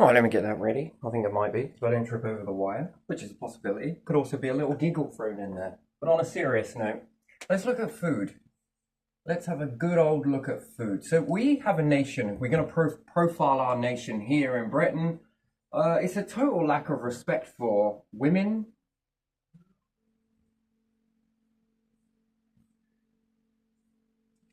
Right, let me get that ready. I think it might be, so I don't trip over the wire, which is a possibility. Could also be a little giggle thrown in there. But on a serious note, let's look at food. Let's have a good old look at food. So we have a nation. We're going to profile our nation here in Britain. It's a total lack of respect for women.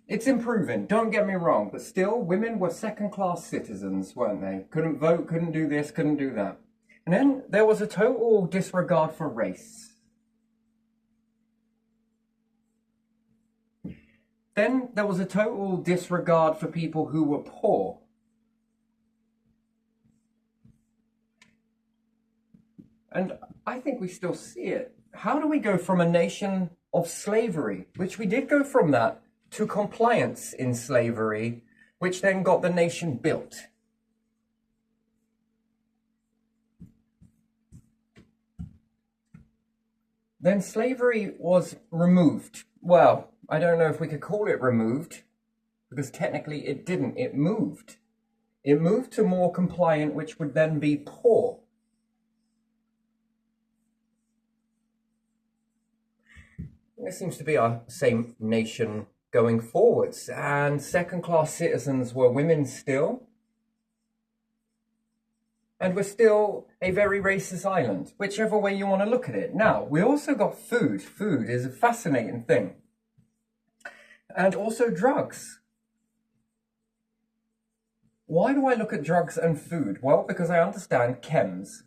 It's improving, don't get me wrong, but still, women were second-class citizens, weren't they? Couldn't vote, couldn't do this, couldn't do that. And then there was a total disregard for race. Then there was a total disregard for people who were poor. And I think we still see it. How do we go from a nation of slavery, which we did go from that, to compliance in slavery, which then got the nation built? Then slavery was removed. Well, I don't know if we could call it removed, because technically it didn't. It moved. It moved to more compliant, which would then be poor. This seems to be our same nation going forwards. And second-class citizens were women still. And we're still a very racist island, whichever way you want to look at it. Now, we also got food. Food is a fascinating thing. And also drugs. Why do I look at drugs and food? Well, because I understand chems.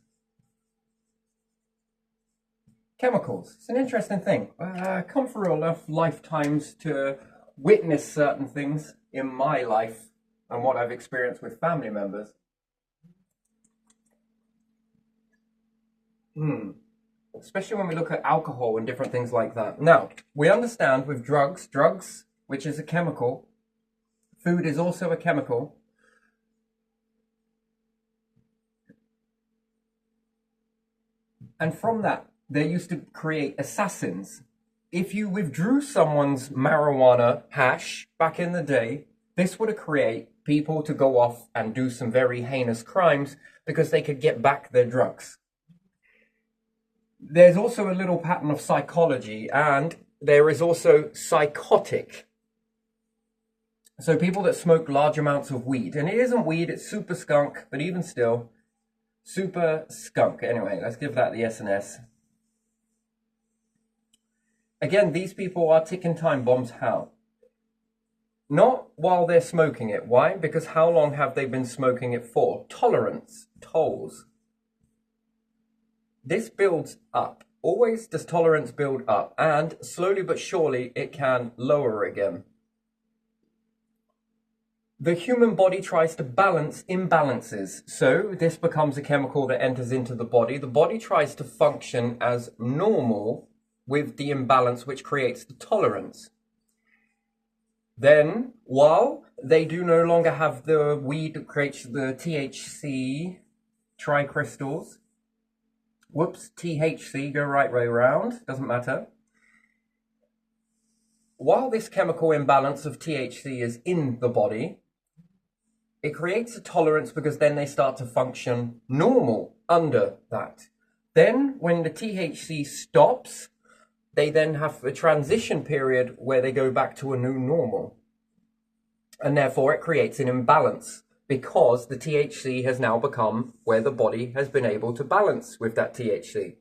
Chemicals. It's an interesting thing. I come through enough lifetimes to witness certain things in my life and what I've experienced with family members. Especially when we look at alcohol and different things like that. Now, we understand with drugs, which is a chemical, food is also a chemical. And from that, they used to create assassins. If you withdrew someone's marijuana hash back in the day, this would create people to go off and do some very heinous crimes because they could get back their drugs. There's also a little pattern of psychology, and there is also psychotic. So people that smoke large amounts of weed, and it isn't weed, it's super skunk, but even still, super skunk. Anyway, let's give that the S&S. Again, these people are ticking time bombs. How? Not while they're smoking it. Why? Because how long have they been smoking it for? Tolerance, tolls. This builds up. Always does tolerance build up, and slowly but surely it can lower again. The human body tries to balance imbalances. So this becomes a chemical that enters into the body. The body tries to function as normal with the imbalance, which creates the tolerance. Then, while they do no longer have the weed that creates the THC tricrystals, THC, go right way around, doesn't matter. While this chemical imbalance of THC is in the body, it creates a tolerance because then they start to function normal under that. Then, when the THC stops, they then have a transition period where they go back to a new normal. And therefore it creates an imbalance because the THC has now become where the body has been able to balance with that THC.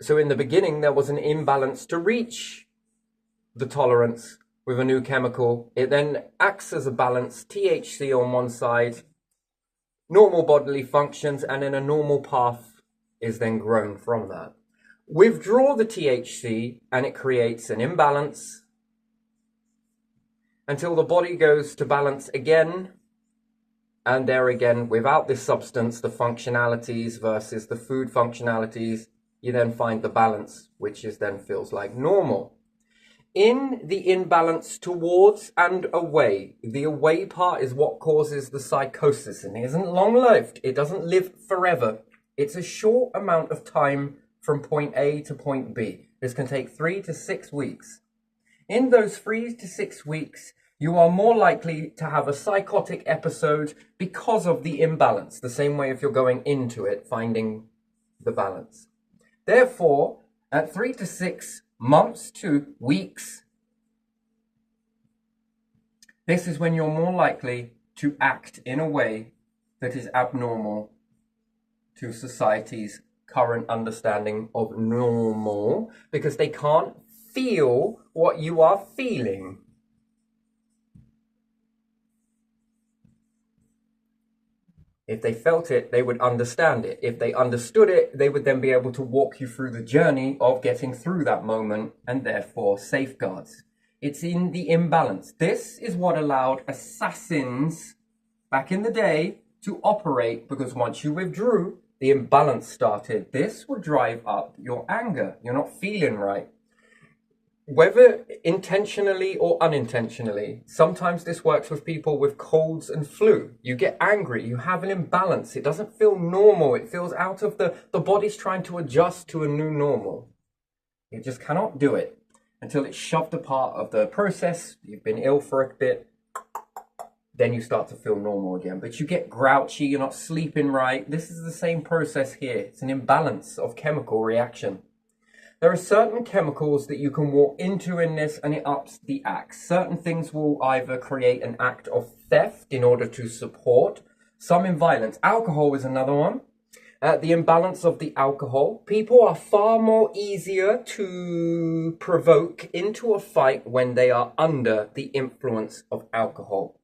So in the beginning, there was an imbalance to reach the tolerance with a new chemical. It then acts as a balance, THC on one side, normal bodily functions, and then a normal path is then grown from that. Withdraw the THC and it creates an imbalance until the body goes to balance again. And there again, without this substance, the functionalities versus the food functionalities, you then find the balance, which is then feels like normal. In the imbalance towards and away, the away part is what causes the psychosis, and it isn't long-lived. It doesn't live forever. It's a short amount of time from point A to point B. This can take 3 to 6 weeks. In those 3 to 6 weeks, You are more likely to have a psychotic episode because of the imbalance, the same way if you're going into it, finding the balance. Therefore, at 3 to 6 months to weeks, this is when you're more likely to act in a way that is abnormal to society's current understanding of normal, because they can't feel what you are feeling. If they felt it, they would understand it. If they understood it, they would then be able to walk you through the journey of getting through that moment, and therefore safeguards. It's in the imbalance. This is what allowed assassins back in the day to operate, because once you withdrew, the imbalance started. This would drive up your anger. You're not feeling right. Whether intentionally or unintentionally, sometimes this works with people with colds and flu. You get angry, you have an imbalance. It doesn't feel normal. It feels out of the body's trying to adjust to a new normal. You just cannot do it until it's shoved a part of the process. You've been ill for a bit. Then you start to feel normal again. But you get grouchy, you're not sleeping right. This is the same process here. It's an imbalance of chemical reaction. There are certain chemicals that you can walk into in this and it ups the act. Certain things will either create an act of theft in order to support, some in violence. Alcohol is another one. The imbalance of the alcohol. People are far more easier to provoke into a fight when they are under the influence of alcohol.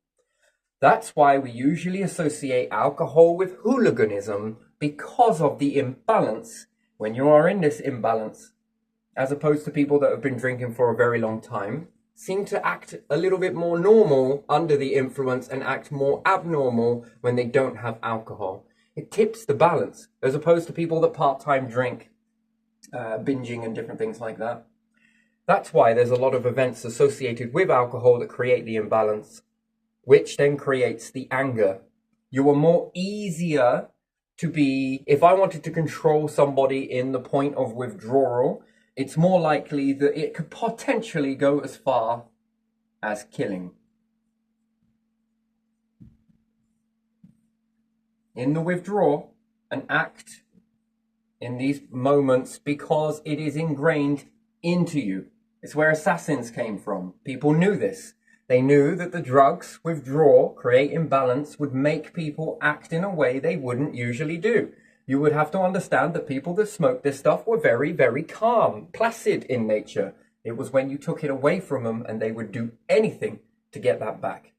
That's why we usually associate alcohol with hooliganism, because of the imbalance. When you are in this imbalance, as opposed to people that have been drinking for a very long time, seem to act a little bit more normal under the influence and act more abnormal when they don't have alcohol. It tips the balance, as opposed to people that part-time drink, binging and different things like that. That's why there's a lot of events associated with alcohol that create the imbalance, which then creates the anger. You are more easier to be, if I wanted to control somebody in the point of withdrawal, it's more likely that it could potentially go as far as killing. In the withdrawal, an act in these moments, because it is ingrained into you. It's where assassins came from. People knew this. They knew that the drugs, withdrawal, create imbalance, would make people act in a way they wouldn't usually do. You would have to understand that people that smoked this stuff were very, very calm, placid in nature. It was when you took it away from them and they would do anything to get that back.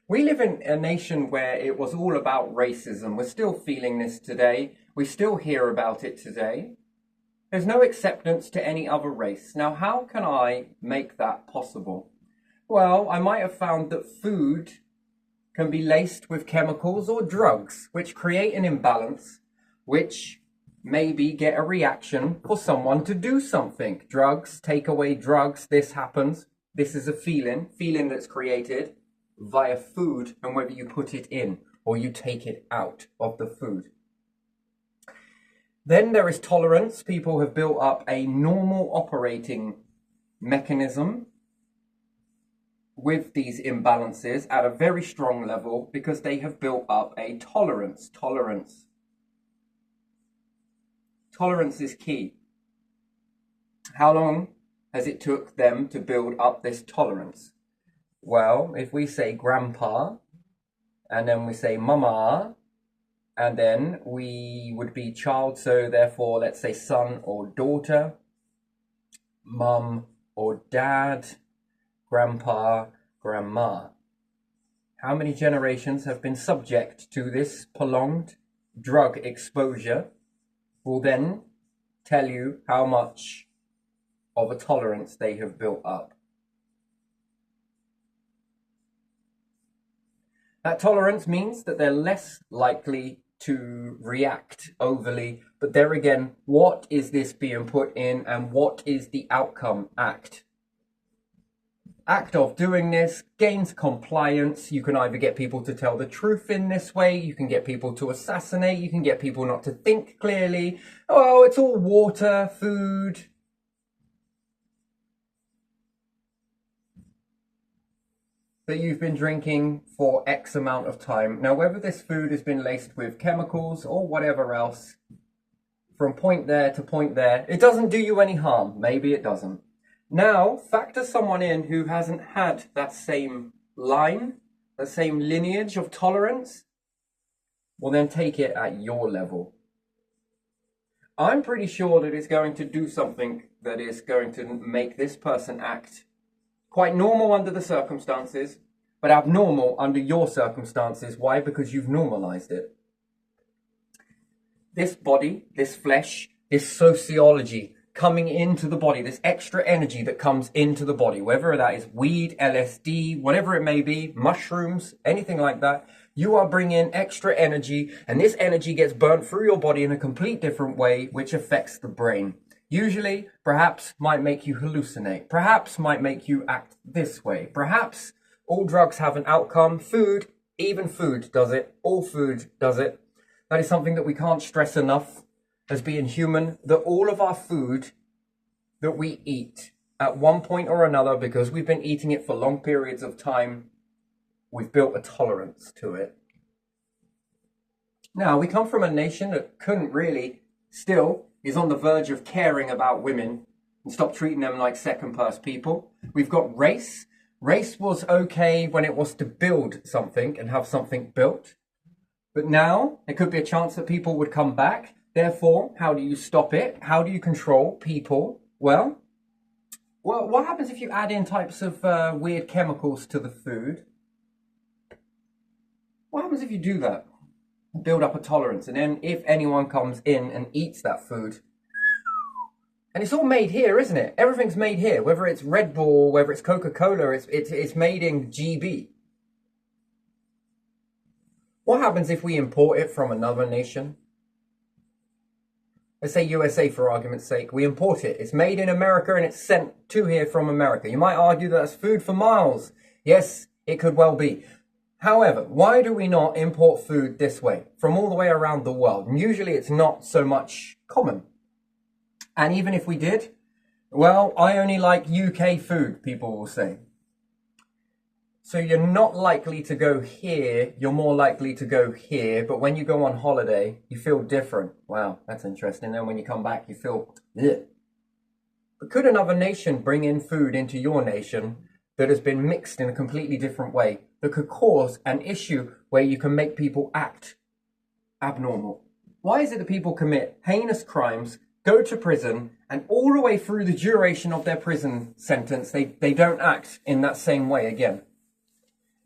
We live in a nation where it was all about racism. We're still feeling this today. We still hear about it today. There's no acceptance to any other race. Now, how can I make that possible? Well, I might have found that food can be laced with chemicals or drugs, which create an imbalance, which maybe get a reaction for someone to do something. Drugs, take away drugs, this happens. This is a feeling that's created via food, and whether you put it in or you take it out of the food. Then there is tolerance. People have built up a normal operating mechanism with these imbalances at a very strong level, because they have built up a tolerance. Tolerance is key. How long has it took them to build up this tolerance? Well, if we say grandpa, and then we say mama, and then we would be child, so therefore let's say son or daughter, mum or dad, grandpa, grandma. How many generations have been subject to this prolonged drug exposure will then tell you how much of a tolerance they have built up. That tolerance means that they're less likely to react overly, but there again, what is this being put in and what is the outcome? Act of doing this gains compliance. You can either get people to tell the truth in this way, you can get people to assassinate, you can get people not to think clearly. Oh, it's all water, food. that you've been drinking for X amount of time. Now, whether this food has been laced with chemicals or whatever else, from point there to point there, it doesn't do you any harm. Maybe it doesn't. Now, factor someone in who hasn't had that same line, the same lineage of tolerance. Well, then take it at your level. I'm pretty sure that it's going to do something that is going to make this person act quite normal under the circumstances, but abnormal under your circumstances. Why? Because you've normalized it. This body, this flesh, this sociology coming into the body, this extra energy that comes into the body, whether that is weed, LSD, whatever it may be, mushrooms, anything like that, you are bringing extra energy, and this energy gets burnt through your body in a complete different way, which affects the brain. Usually, perhaps might make you hallucinate, perhaps might make you act this way, perhaps all drugs have an outcome. Food, even food does it, all food does it. That is something that we can't stress enough as being human, that all of our food that we eat at one point or another, because we've been eating it for long periods of time, we've built a tolerance to it. Now, we come from a nation that couldn't really, still is on the verge of caring about women and stop treating them like second-class people. We've got race. Race was okay when it was to build something and have something built. But now, there could be a chance that people would come back. Therefore, how do you stop it? How do you control people? Well, what happens if you add in types of weird chemicals to the food? What happens if you do that? Build up a tolerance, and then if anyone comes in and eats that food, and it's all made here, isn't it? Everything's made here, whether it's Red Bull, whether it's Coca-Cola, it's made in GB. What happens if we import it from another nation? Let's say USA for argument's sake. We import it. It's made in America and it's sent to here from America. You might argue that that's food for miles. Yes, it could well be. However, why do we not import food this way from all the way around the world? And usually it's not so much common. And even if we did, well, I only like UK food, people will say. So you're not likely to go here, you're more likely to go here, but when you go on holiday, you feel different. Wow, that's interesting. Then when you come back, you feel, ugh. But could another nation bring in food into your nation that has been mixed in a completely different way, that could cause an issue where you can make people act abnormal? Why is it that people commit heinous crimes, go to prison, and all the way through the duration of their prison sentence, they don't act in that same way again?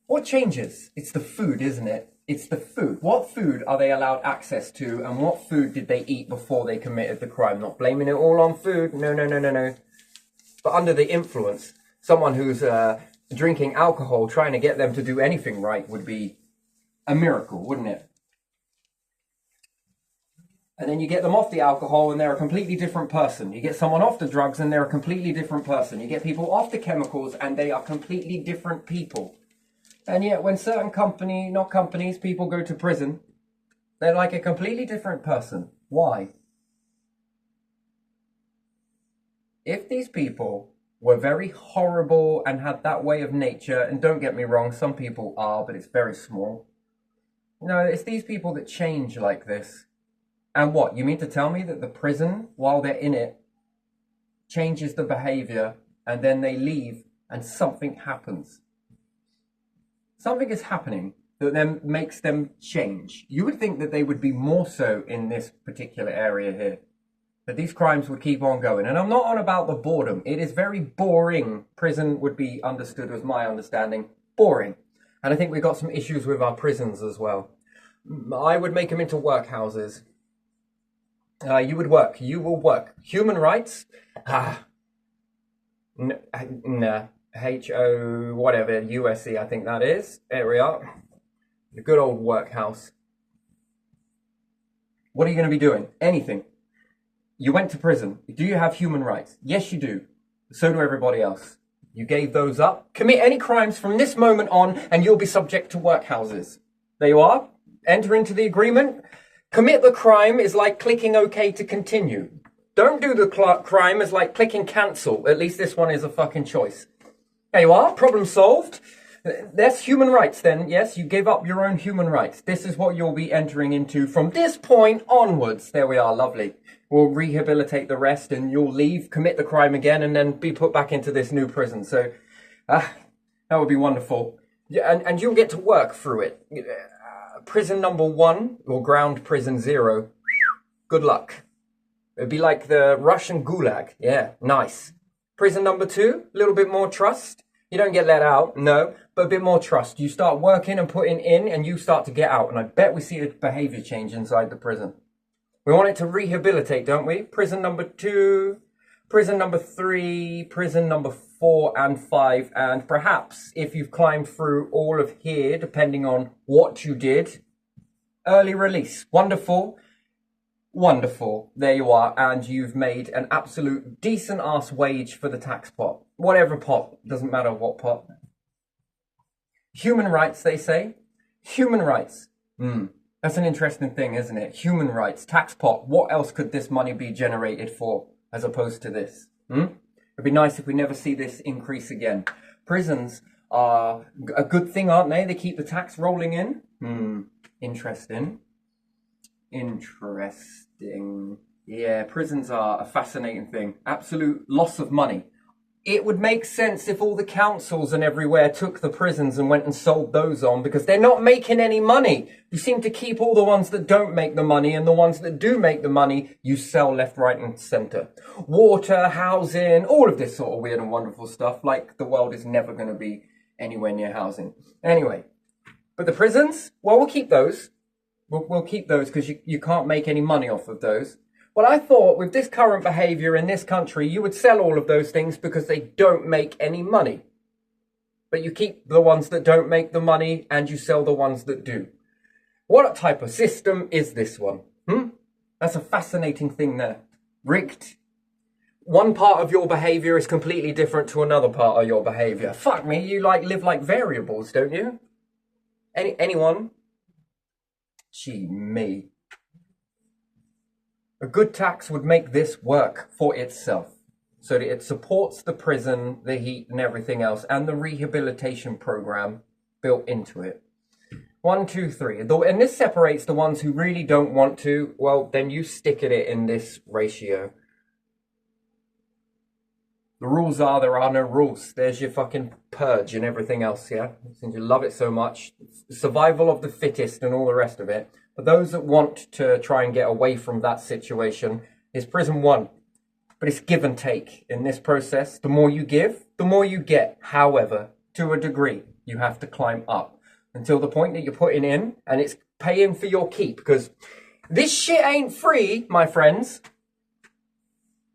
What changes? It's the food, isn't it? It's the food. What food are they allowed access to, and what food did they eat before they committed the crime? Not blaming it all on food. No. But under the influence, someone who's drinking alcohol, trying to get them to do anything right would be a miracle, wouldn't it? And then you get them off the alcohol and they're a completely different person. You get someone off the drugs and they're a completely different person. You get people off the chemicals and they are completely different people. And yet when certain people go to prison, they're like a completely different person. Why? If these people were very horrible and had that way of nature, and don't get me wrong, some people are, but it's very small. No, it's these people that change like this. And what, you mean to tell me that the prison, while they're in it, changes the behavior, and then they leave and something happens? Something is happening that then makes them change. You would think that they would be more so in this particular area here, that these crimes would keep on going. And I'm not on about the boredom. It is very boring. Prison would be understood, as my understanding, boring. And I think we've got some issues with our prisons as well. I would make them into workhouses. You will work. Human rights? Nah. H-O whatever, USC I think that is. There we are. The good old workhouse. What are you going to be doing? Anything. You went to prison. Do you have human rights? Yes, you do. So do everybody else. You gave those up. Commit any crimes from this moment on and you'll be subject to workhouses. There you are. Enter into the agreement. Commit the crime is like clicking OK to continue. Don't do the crime is like clicking cancel. At least this one is a fucking choice. There you are, problem solved. That's human rights then. Yes, you give up your own human rights. This is what you'll be entering into from this point onwards. There we are, lovely. We'll rehabilitate the rest and you'll leave, commit the crime again, and then be put back into this new prison. So that would be wonderful. Yeah, and you'll get to work through it. Prison number 1 or ground prison 0. Good luck. It'd be like the Russian gulag. Yeah, nice. Prison number 2, a little bit more trust. You don't get let out, no, but a bit more trust. You start working and putting in and you start to get out. And I bet we see a behavior change inside the prison. We want it to rehabilitate, don't we? Prison number 2, prison number 3, prison number 4 and 5. And perhaps if you've climbed through all of here, depending on what you did, early release. Wonderful. Wonderful. There you are. And you've made an absolute decent ass wage for the tax pot. Whatever pot. Doesn't matter what pot. Human rights, they say. Human rights. That's an interesting thing, isn't it? Human rights. Tax pot. What else could this money be generated for as opposed to this? It'd be nice if we never see this increase again. Prisons are a good thing, aren't they? They keep the tax rolling in. Interesting. Interesting. Yeah, prisons are a fascinating thing. Absolute loss of money. It would make sense if all the councils and everywhere took the prisons and went and sold those on, because they're not making any money. You seem to keep all the ones that don't make the money, and the ones that do make the money, you sell left, right and centre. Water, housing, all of this sort of weird and wonderful stuff, like the world is never going to be anywhere near housing. Anyway, but the prisons, well, we'll keep those. We'll keep those because you can't make any money off of those. Well, I thought with this current behaviour in this country, you would sell all of those things because they don't make any money. But you keep the ones that don't make the money and you sell the ones that do. What type of system is this one? That's a fascinating thing there. Rigged. One part of your behaviour is completely different to another part of your behaviour. Fuck me, you live like variables, don't you? Anyone? Gee, me. A good tax would make this work for itself, so that it supports the prison, the heat and everything else, and the rehabilitation program built into it. 1, 2, 3. And this separates the ones who really don't want to. Well, then you stick at it in this ratio. The rules are, there are no rules. There's your fucking purge and everything else, yeah? Since you love it so much. Survival of the fittest and all the rest of it. For those that want to try and get away from that situation, is prison 1. But it's give and take in this process. The more you give, the more you get. However, to a degree, you have to climb up until the point that you're putting in and it's paying for your keep. Because this shit ain't free, my friends.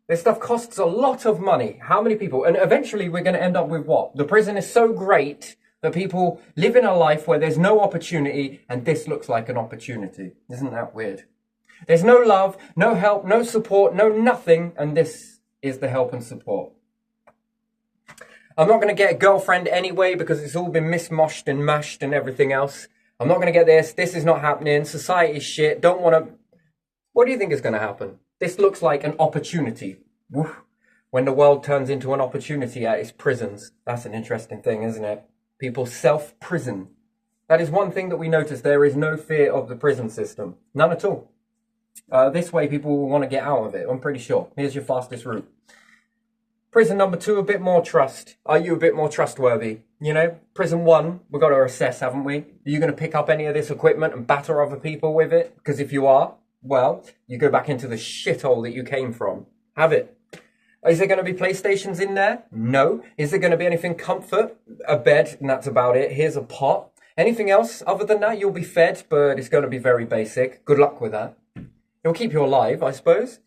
This stuff costs a lot of money. How many people? And eventually we're going to end up with what? The prison is so great that people live in a life where there's no opportunity, and this looks like an opportunity. Isn't that weird? There's no love, no help, no support, no nothing, and this is the help and support. I'm not going to get a girlfriend anyway because it's all been mismoshed and mashed and everything else. I'm not going to get this. This is not happening. Society's shit. Don't want to... What do you think is going to happen? This looks like an opportunity. Woof. When the world turns into an opportunity at its prisons. That's an interesting thing, isn't it? People self-prison. That is one thing that we notice. There is no fear of the prison system. None at all. This way people will want to get out of it. I'm pretty sure. Here's your fastest route. Prison number 2, a bit more trust. Are you a bit more trustworthy? You know, prison 1, we've got to assess, haven't we? Are you going to pick up any of this equipment and batter other people with it? Because if you are, well, you go back into the shithole that you came from. Have it. Is there going to be PlayStations in there? No. Is there going to be anything comfort? A bed, and that's about it. Here's a pot. Anything else other than that? You'll be fed, but it's going to be very basic. Good luck with that. It'll keep you alive, I suppose.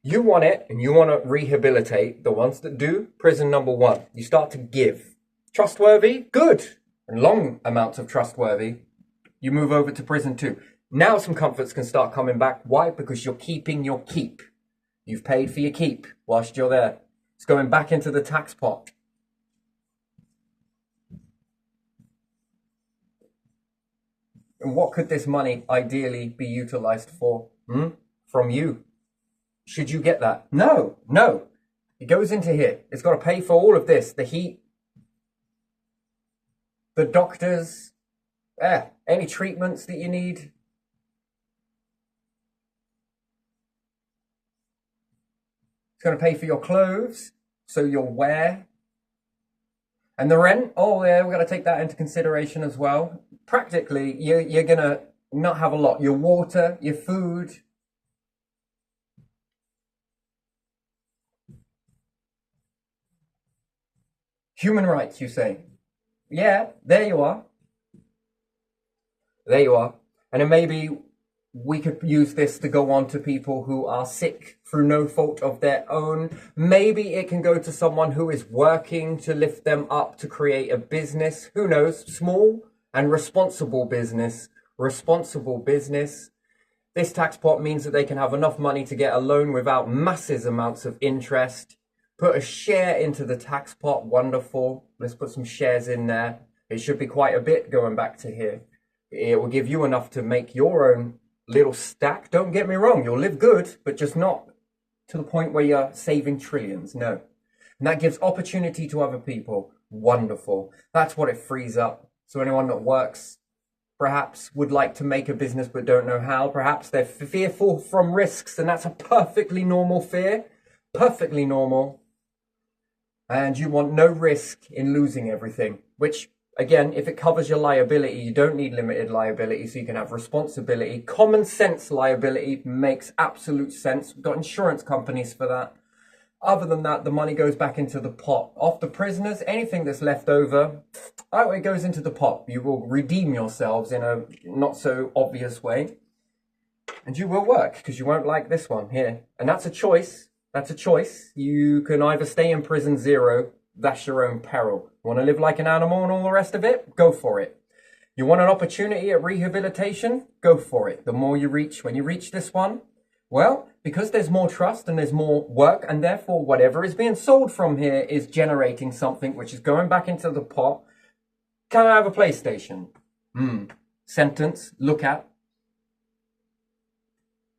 You want it, and you want to rehabilitate the ones that do. Prison number 1. You start to give. Trustworthy? Good. And long amounts of trustworthy. You move over to prison 2. Now some comforts can start coming back. Why? Because you're keeping your keep. You've paid for your keep whilst you're there. It's going back into the tax pot. And what could this money ideally be utilised for? From you. Should you get that? No, no. It goes into here. It's got to pay for all of this. The heat. the doctors, any treatments that you need. It's going to pay for your clothes, so you'll wear. And the rent, oh yeah, we've got to take that into consideration as well. Practically, you're going to not have a lot. Your water, your food. Human rights, you say? Yeah, there you are. There you are. And then maybe we could use this to go on to people who are sick through no fault of their own. Maybe it can go to someone who is working to lift them up to create a business. Who knows? Small and responsible business. Responsible business. This tax pot means that they can have enough money to get a loan without massive amounts of interest. Put a share into the tax pot. Wonderful. Let's put some shares in there. It should be quite a bit going back to here. It will give you enough to make your own little stack. Don't get me wrong, you'll live good, but just not to the point where you're saving trillions. No. And that gives opportunity to other people. Wonderful. That's what it frees up. So anyone that works, perhaps would like to make a business but don't know how, perhaps they're fearful from risks, and that's a perfectly normal fear. Perfectly normal. And you want no risk in losing everything, which, again, if it covers your liability, you don't need limited liability, so you can have responsibility. Common sense liability makes absolute sense. We've got insurance companies for that. Other than that, the money goes back into the pot. Off the prisoners, anything that's left over, it goes into the pot. You will redeem yourselves in a not so obvious way. And you will work, because you won't like this one here. And that's a choice. That's a choice. You can either stay in prison 0, that's your own peril. You want to live like an animal and all the rest of it? Go for it. You want an opportunity at rehabilitation? Go for it. The more you reach, when you reach this one, well, because there's more trust and there's more work, and therefore whatever is being sold from here is generating something which is going back into the pot. Can I have a PlayStation? Sentence, look at.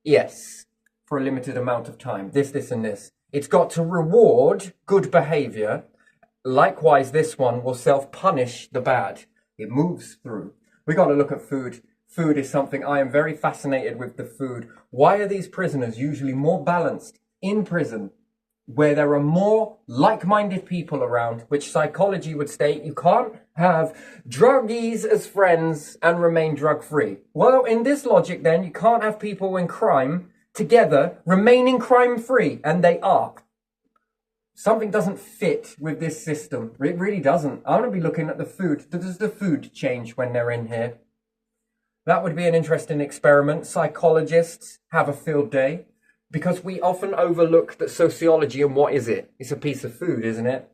Yes. For a limited amount of time. This, and this. It's got to reward good behavior. Likewise, this one will self-punish the bad. It moves through. We got to look at food. Food is something I am very fascinated with. The food. Why are these prisoners usually more balanced in prison, where there are more like-minded people around, which psychology would state you can't have druggies as friends and remain drug-free? Well, in this logic, then, you can't have people in crime together remaining crime-free, and they are. Something doesn't fit with this system. It really doesn't. I want to be looking at the food. Does the food change when they're in here? That would be an interesting experiment. Psychologists have a field day, because we often overlook that sociology, and what is it? It's a piece of food, isn't it?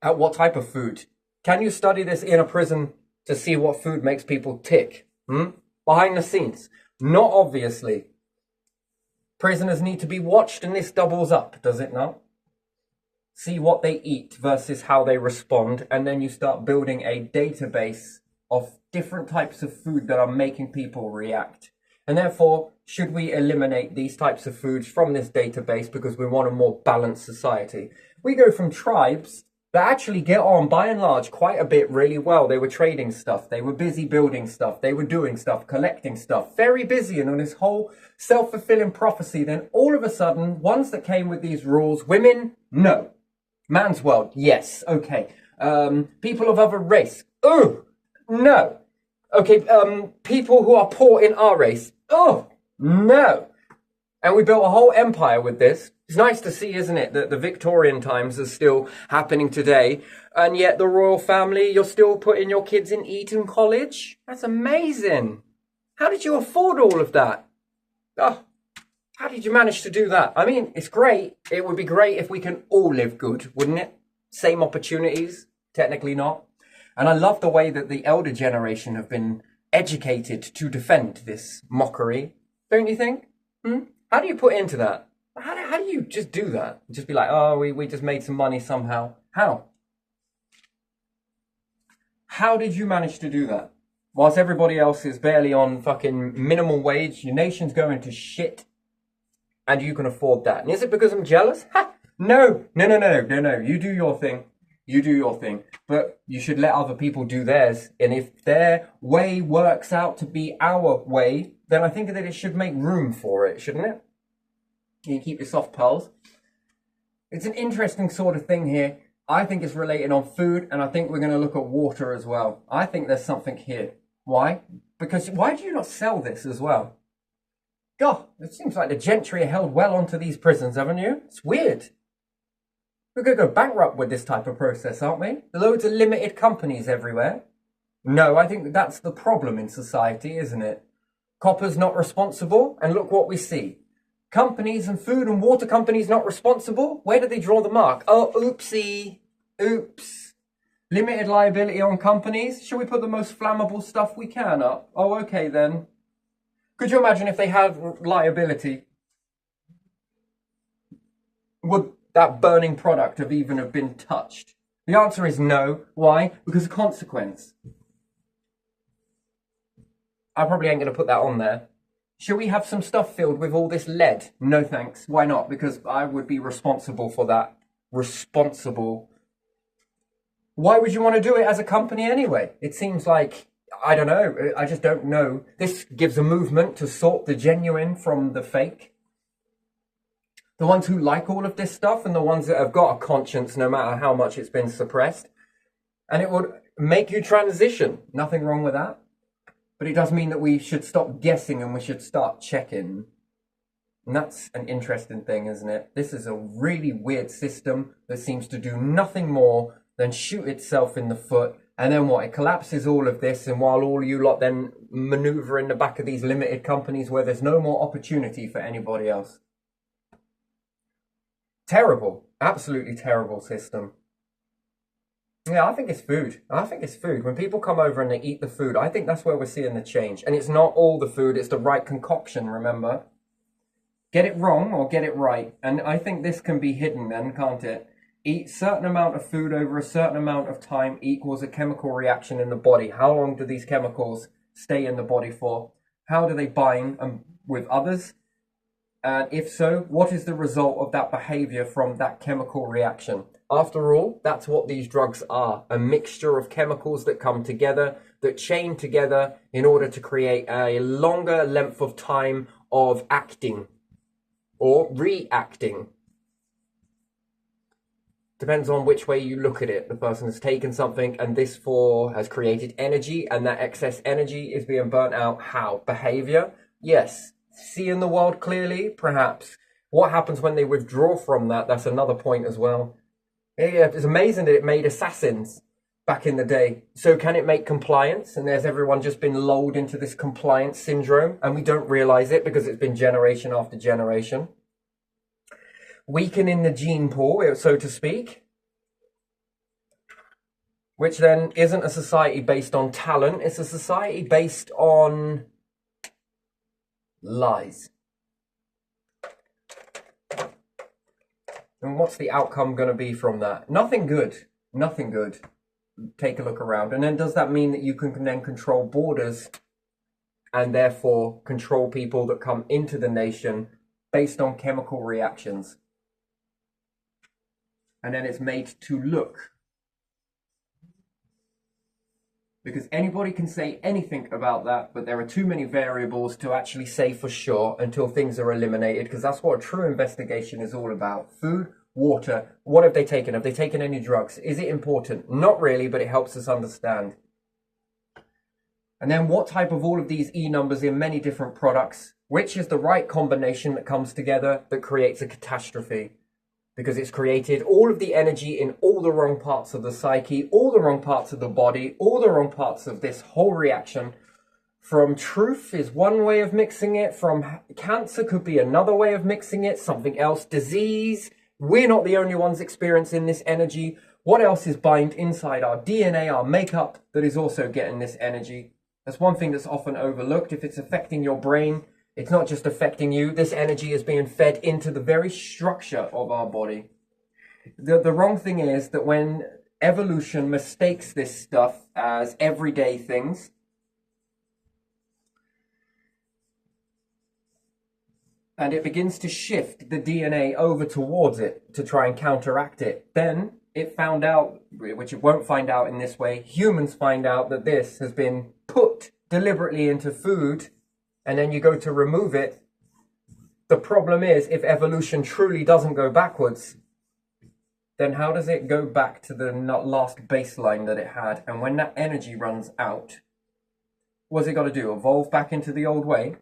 At what type of food? Can you study this in a prison to see what food makes people tick? Behind the scenes? Not obviously. Prisoners need to be watched, and this doubles up, does it not? See what they eat versus how they respond, and then you start building a database of different types of food that are making people react. And therefore, should we eliminate these types of foods from this database because we want a more balanced society? We go from tribes that actually get on, by and large, quite a bit really well. They were trading stuff. They were busy building stuff. They were doing stuff, collecting stuff. Very busy, and on this whole self-fulfilling prophecy. Then all of a sudden, ones that came with these rules, women, no. Man's world, yes. Okay. People of other race, oh, no. Okay, people who are poor in our race, oh, no. And we built a whole empire with this. It's nice to see, isn't it, that the Victorian times are still happening today, and yet the royal family, you're still putting your kids in Eton College? That's amazing. How did you afford all of that? Oh, how did you manage to do that? I mean, it's great. It would be great if we can all live good, wouldn't it? Same opportunities, technically not. And I love the way that the elder generation have been educated to defend this mockery, don't you think? How do you put into that? How do you just do that? Just be like, oh, we just made some money somehow. How? How did you manage to do that? Whilst everybody else is barely on fucking minimum wage, your nation's going to shit, and you can afford that. And is it because I'm jealous? Ha! No. You do your thing. You do your thing, but you should let other people do theirs. And if their way works out to be our way, then I think that it should make room for it, shouldn't it? You keep your soft pearls. It's an interesting sort of thing here. I think it's related on food, and I think we're going to look at water as well. I think there's something here. Why? Because why do you not sell this as well? God, it seems like the gentry are held well onto these prisons, haven't you? It's weird. We're going to go bankrupt with this type of process, aren't we? Loads of limited companies everywhere. No, I think that's the problem in society, isn't it? Copper's not responsible, and look what we see. Companies and food and water companies not responsible? Where do they draw the mark? Oh, oopsie. Oops. Limited liability on companies? Shall we put the most flammable stuff we can up? Oh, okay then. Could you imagine if they had liability? Would that burning product have even have been touched? The answer is no. Why? Because of consequence. I probably ain't going to put that on there. Shall we have some stuff filled with all this lead? No thanks. Why not? Because I would be responsible for that. Responsible. Why would you want to do it as a company anyway? It seems like, I don't know. I just don't know. This gives a movement to sort the genuine from the fake. The ones who like all of this stuff and the ones that have got a conscience no matter how much it's been suppressed. And it would make you transition. Nothing wrong with that. But it does mean that we should stop guessing and we should start checking. And that's an interesting thing, isn't it? This is a really weird system that seems to do nothing more than shoot itself in the foot. And then what? It collapses all of this. And while all you lot then maneuver in the back of these limited companies where there's no more opportunity for anybody else. Terrible. Absolutely terrible system. Yeah, I think it's food. I think it's food. When people come over and they eat the food, I think that's where we're seeing the change. And it's not all the food, it's the right concoction, remember? Get it wrong or get it right. And I think this can be hidden then, can't it? Eat certain amount of food over a certain amount of time equals a chemical reaction in the body. How long do these chemicals stay in the body for? How do they bind with others? And if so, what is the result of that behavior from that chemical reaction? After all, that's what these drugs are. A mixture of chemicals that come together, that chain together in order to create a longer length of time of acting or reacting. Depends on which way you look at it. The person has taken something and this has created energy, and that excess energy is being burnt out. How? Behavior? Yes. Seeing the world clearly? Perhaps. What happens when they withdraw from that? That's another point as well. Yeah, it's amazing that it made assassins back in the day. So can it make compliance? And there's everyone just been lulled into this compliance syndrome and we don't realize it because it's been generation after generation. Weakening the gene pool, so to speak. Which then isn't a society based on talent. It's a society based on lies. And what's the outcome going to be from that? Nothing good. Nothing good. Take a look around. And then does that mean that you can then control borders and therefore control people that come into the nation based on chemical reactions? And then it's made to look. Because anybody can say anything about that, but there are too many variables to actually say for sure until things are eliminated, because that's what a true investigation is all about. Food, water, what have they taken? Have they taken any drugs? Is it important? Not really, but it helps us understand. And then what type of all of these E numbers in many different products, which is the right combination that comes together that creates a catastrophe? Because it's created all of the energy in all the wrong parts of the psyche, all the wrong parts of the body, all the wrong parts of this whole reaction. From truth is one way of mixing it, from cancer could be another way of mixing it, something else, disease. We're not the only ones experiencing this energy. What else is bind inside our DNA, our makeup, that is also getting this energy? That's one thing that's often overlooked. If it's affecting your brain, it's not just affecting you. This energy is being fed into the very structure of our body. The wrong thing is that when evolution mistakes this stuff as everyday things, and it begins to shift the DNA over towards it to try and counteract it, then it found out, which it won't find out in this way, humans find out that this has been put deliberately into food, and then you go to remove it. The problem is, if evolution truly doesn't go backwards, then how does it go back to the last baseline that it had? And when that energy runs out, what's it got to do? Evolve back into the old way?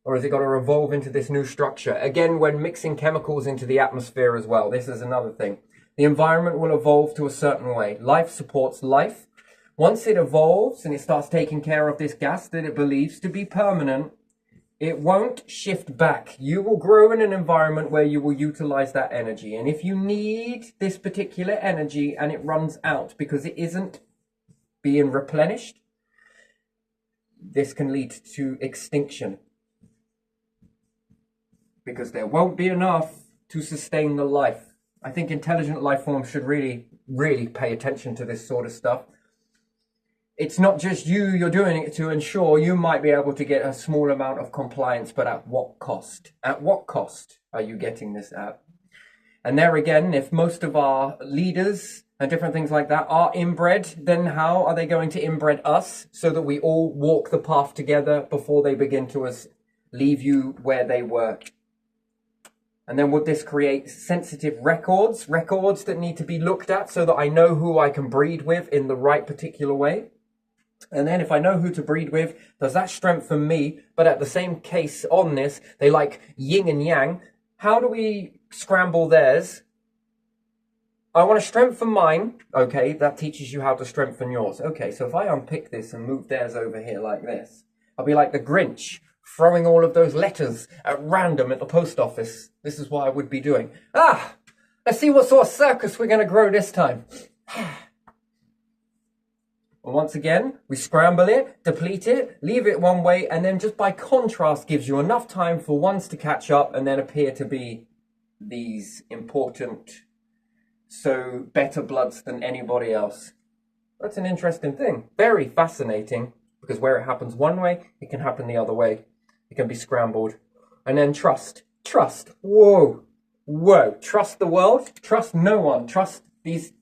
Or has it got to evolve into this new structure? Again, when mixing chemicals into the atmosphere as well, this is another thing. The environment will evolve to a certain way. Life supports life. Once it evolves and it starts taking care of this gas that it believes to be permanent, it won't shift back. You will grow in an environment where you will utilize that energy. And if you need this particular energy and it runs out because it isn't being replenished, this can lead to extinction. Because there won't be enough to sustain the life. I think intelligent life forms should really, really pay attention to this sort of stuff. It's not just you're doing it to ensure you might be able to get a small amount of compliance, but at what cost? At what cost are you getting this at? And there again, if most of our leaders and different things like that are inbred, then how are they going to inbred us so that we all walk the path together before they begin to leave you where they were? And then would this create sensitive records that need to be looked at so that I know who I can breed with in the right particular way? And then if I know who to breed with, does that strengthen me? But at the same case on this, they like yin and yang. How do we scramble theirs? I want to strengthen mine. Okay, that teaches you how to strengthen yours. Okay, so if I unpick this and move theirs over here like this, I'll be like the Grinch, throwing all of those letters at random at the post office. This is what I would be doing. Let's see what sort of circus we're going to grow this time. And once again, we scramble it, deplete it, leave it one way, and then just by contrast gives you enough time for ones to catch up and then appear to be these important, so better bloods than anybody else. That's an interesting thing. Very fascinating, because where it happens one way, it can happen the other way. It can be scrambled. And then trust. Trust. Whoa. Trust the world. Trust no one. Trust these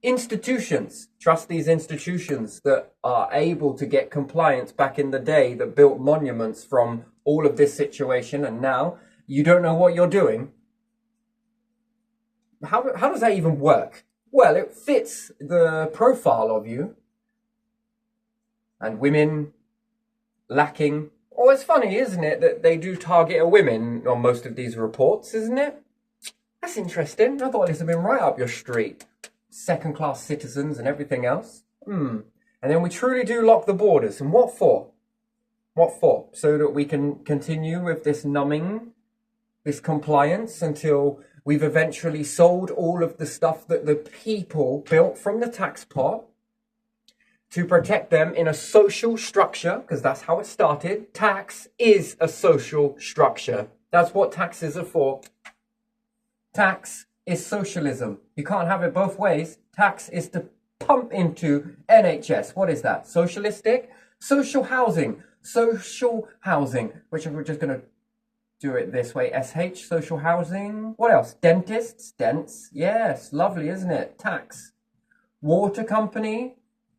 institutions. Trust these institutions that are able to get compliance back in the day, that built monuments from all of this situation, and now you don't know what you're doing. How does that even work? Well, it fits the profile of you. And women lacking. Oh, it's funny, isn't it, that they do target a women on most of these reports, isn't it? That's interesting. I thought this had been right up your street. Second-class citizens and everything else. And then we truly do lock the borders. And what for? What for? So that we can continue with this numbing, this compliance, until we've eventually sold all of the stuff that the people built from the tax pot to protect them in a social structure, because that's how it started. Tax is a social structure. That's what taxes are for. Tax is socialism. You can't have it both ways. Tax is to pump into NHS. What is that? Socialistic? Social housing. Social housing. Which we're just going to do it this way. SH, social housing. What else? Dentists? Dents. Yes, lovely, isn't it? Tax. Water company.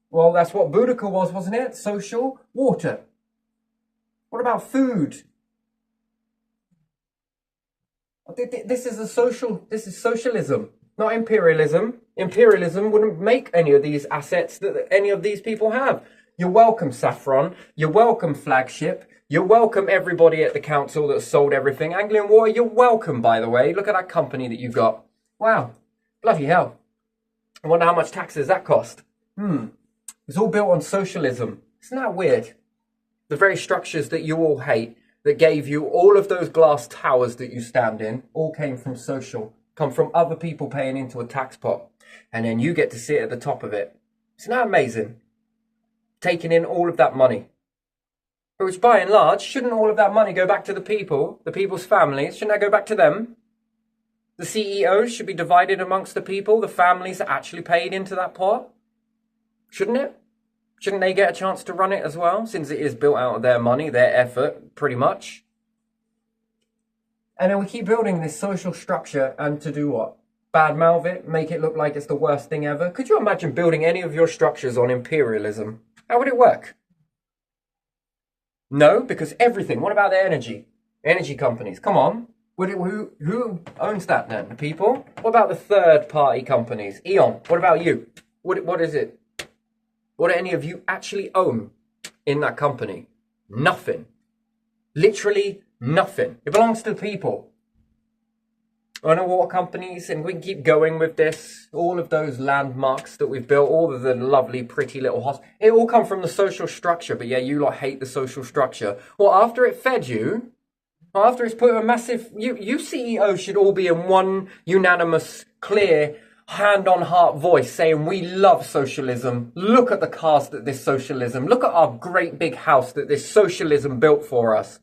Well, that's what Boudica was, wasn't it? Social water. What about food? This is socialism, not imperialism. Imperialism wouldn't make any of these assets that any of these people have. You're welcome, Saffron. You're welcome, Flagship. You're welcome, everybody at the council that sold everything. Anglian Water, you're welcome, by the way. Look at that company that you got. Wow. Bloody hell. I wonder how much taxes that cost. It's all built on socialism. Isn't that weird? The very structures that you all hate, that gave you all of those glass towers that you stand in, all came from come from other people paying into a tax pot. And then you get to sit at the top of it. Isn't that amazing? Taking in all of that money. Which by and large, shouldn't all of that money go back to the people, the people's families? Shouldn't that go back to them? The CEOs should be divided amongst the people, the families that actually paid into that pot. Shouldn't it? Shouldn't they get a chance to run it as well, since it is built out of their money, their effort, pretty much? And then we keep building this social structure, and to do what? badmouth it, make it look like it's the worst thing ever. Could you imagine building any of your structures on imperialism? How would it work? No, because everything. What about the energy? Energy companies. Come on. Who owns that then? The people? What about the third party companies? E.ON. What about you? What is it? What do any of you actually own in that company? Nothing. Literally nothing. It belongs to the people. Underwater companies, and we can keep going with this. All of those landmarks that we've built, all of the lovely, pretty little hospitals, it all come from the social structure. But yeah, you lot hate the social structure. Well, after it fed you, after it's put a massive, you CEOs should all be in one unanimous, clear, hand-on-heart voice saying, we love socialism. Look at the cars that this socialism, look at our great big house that this socialism built for us.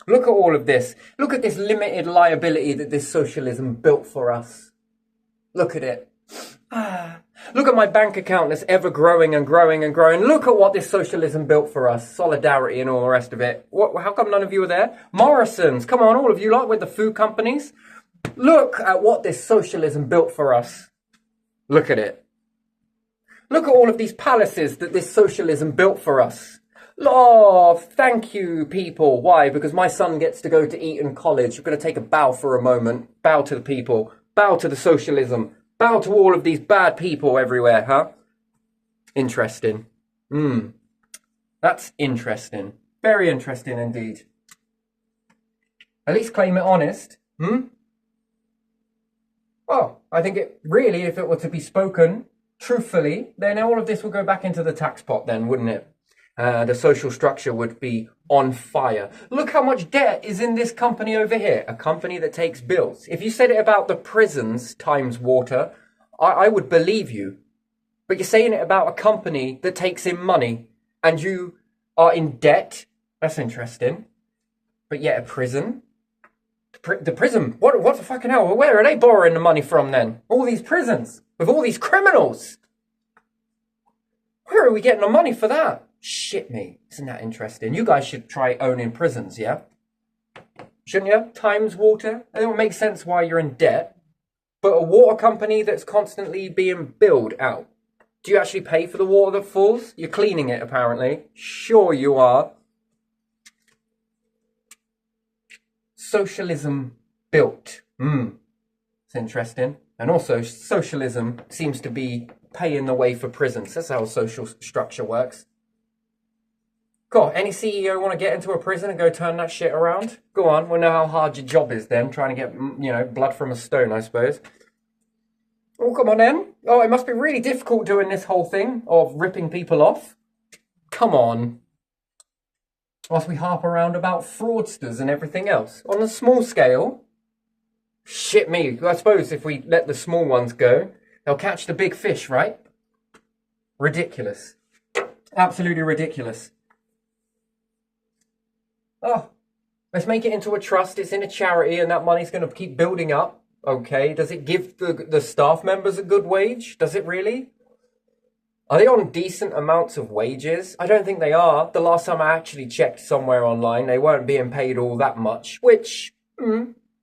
Look at all of this. Look at this limited liability that this socialism built for us. Look at it. Look at my bank account that's ever growing and growing and growing. Look at what this socialism built for us. Solidarity and all the rest of it. How come none of you are there? Morrison's. Come on, all of you lot with the food companies. Look at what this socialism built for us. Look at it. Look at all of these palaces that this socialism built for us. Oh, thank you, people. Why? Because my son gets to go to Eton College. We're going to take a bow for a moment. Bow to the people. Bow to the socialism. Bow to all of these bad people everywhere, huh? Interesting. That's interesting. Very interesting indeed. At least claim it honest. Well, I think it really, if it were to be spoken truthfully, then all of this would go back into the tax pot then, wouldn't it? The social structure would be on fire. Look how much debt is in this company over here. A company that takes bills. If you said it about the prisons times water, I would believe you. But you're saying it about a company that takes in money and you are in debt. That's interesting. But yet a prison? The prison? What the fucking hell? Where are they borrowing the money from then? All these prisons with all these criminals. Where are we getting the money for that? Shit me. Isn't that interesting? You guys should try owning prisons, yeah? Shouldn't you? Times water. It would make sense why you're in debt. But a water company that's constantly being billed out. Do you actually pay for the water that falls? You're cleaning it, apparently. Sure you are. Socialism built. It's interesting. And also, socialism seems to be paying the way for prisons. That's how social structure works. Cool. Any CEO want to get into a prison and go turn that shit around? Go on. We'll know how hard your job is then, trying to get, blood from a stone, I suppose. Oh, come on then. Oh, it must be really difficult doing this whole thing of ripping people off. Come on. Whilst we harp around about fraudsters and everything else. On a small scale, shit me. I suppose if we let the small ones go, they'll catch the big fish, right? Ridiculous. Absolutely ridiculous. Oh, let's make it into a trust. It's in a charity and that money's going to keep building up. Okay, does it give the staff members a good wage? Does it really? Are they on decent amounts of wages? I don't think they are. The last time I actually checked somewhere online, they weren't being paid all that much, which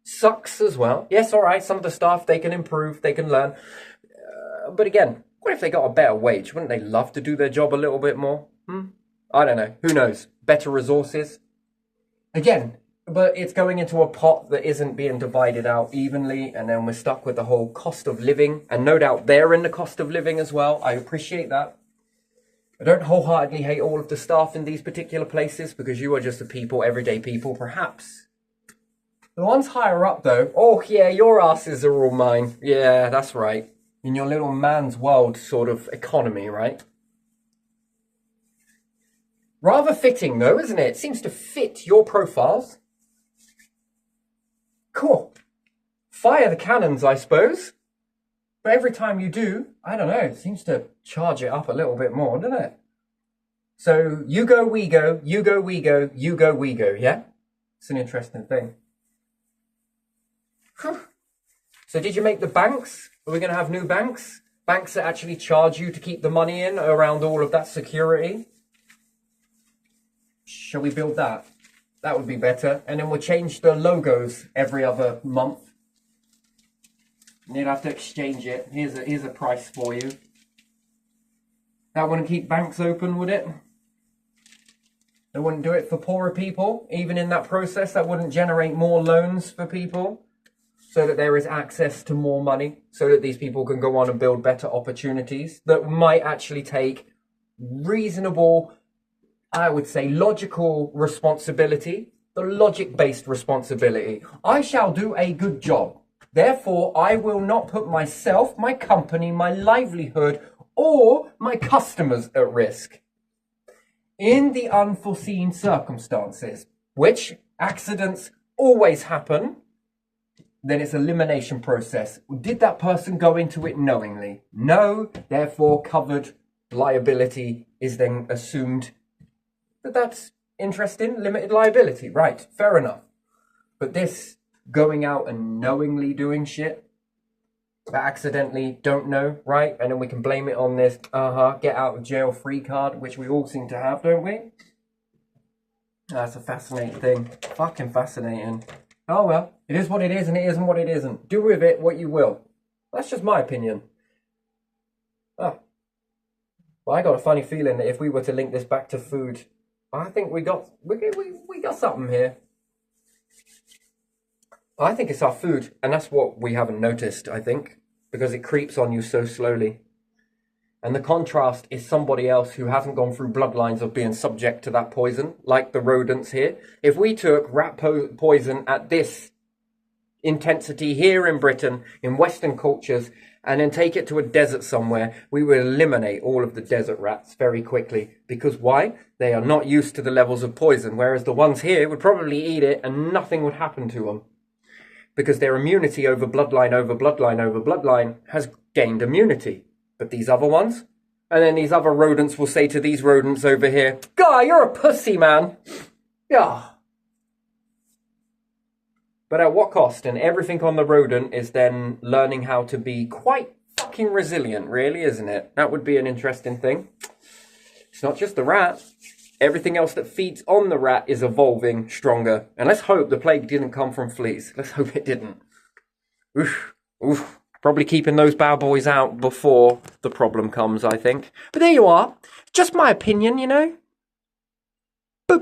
sucks as well. Yes, all right, some of the staff, they can improve, they can learn. But again, what if they got a better wage? Wouldn't they love to do their job a little bit more? I don't know. Who knows? Better resources? Again, but it's going into a pot that isn't being divided out evenly, and then we're stuck with the whole cost of living, and no doubt they're in the cost of living as well. I appreciate that. I don't wholeheartedly hate all of the staff in these particular places, because you are just the people, everyday people, perhaps. The ones higher up, though, oh yeah, your asses are all mine. Yeah, that's right. In your little man's world sort of economy, right? Rather fitting, though, isn't it? It seems to fit your profiles. Cool. Fire the cannons, I suppose. But every time you do, I don't know, it seems to charge it up a little bit more, doesn't it? So you go, we go, you go, we go, you go, we go, yeah? It's an interesting thing. So did you make the banks? Are we going to have new banks? Banks that actually charge you to keep the money in around all of that security? Shall we build that? That would be better. And then we'll change the logos every other month. You'd have to exchange it. Here's a price for you. That wouldn't keep banks open, would it? They wouldn't do it for poorer people. Even in that process, that wouldn't generate more loans for people so that there is access to more money, so that these people can go on and build better opportunities that might actually take reasonable, I would say, logical responsibility, the logic-based responsibility. I shall do a good job. Therefore, I will not put myself, my company, my livelihood, or my customers at risk. In the unforeseen circumstances, which accidents always happen, then it's elimination process. Did that person go into it knowingly? No, therefore covered liability is then assumed. But that's interesting, limited liability, right, fair enough. But this going out and knowingly doing shit, that accidentally don't know, right? And then we can blame it on this, get out of jail free card, which we all seem to have, don't we? That's a fascinating thing. Fucking fascinating. Oh well, it is what it is and it isn't what it isn't. Do with it what you will. That's just my opinion. Well, I got a funny feeling that if we were to link this back to food, I think we got something here. I think it's our food, and that's what we haven't noticed, I think, because it creeps on you so slowly. And the contrast is somebody else who hasn't gone through bloodlines of being subject to that poison, like the rodents here. If we took rat poison at this intensity here in Britain, in Western cultures, and then take it to a desert somewhere, we would eliminate all of the desert rats very quickly. Because why? They are not used to the levels of poison, whereas the ones here would probably eat it and nothing would happen to them. Because their immunity over bloodline has gained immunity. But these other ones, and then these other rodents will say to these rodents over here, "Guy, you're a pussy, man." Yeah. But at what cost? And everything on the rodent is then learning how to be quite fucking resilient, really, isn't it? That would be an interesting thing. It's not just the rat. Everything else that feeds on the rat is evolving stronger. And let's hope the plague didn't come from fleas. Let's hope it didn't. Oof. Oof. Probably keeping those bad boys out before the problem comes, I think. But there you are. Just my opinion, you know.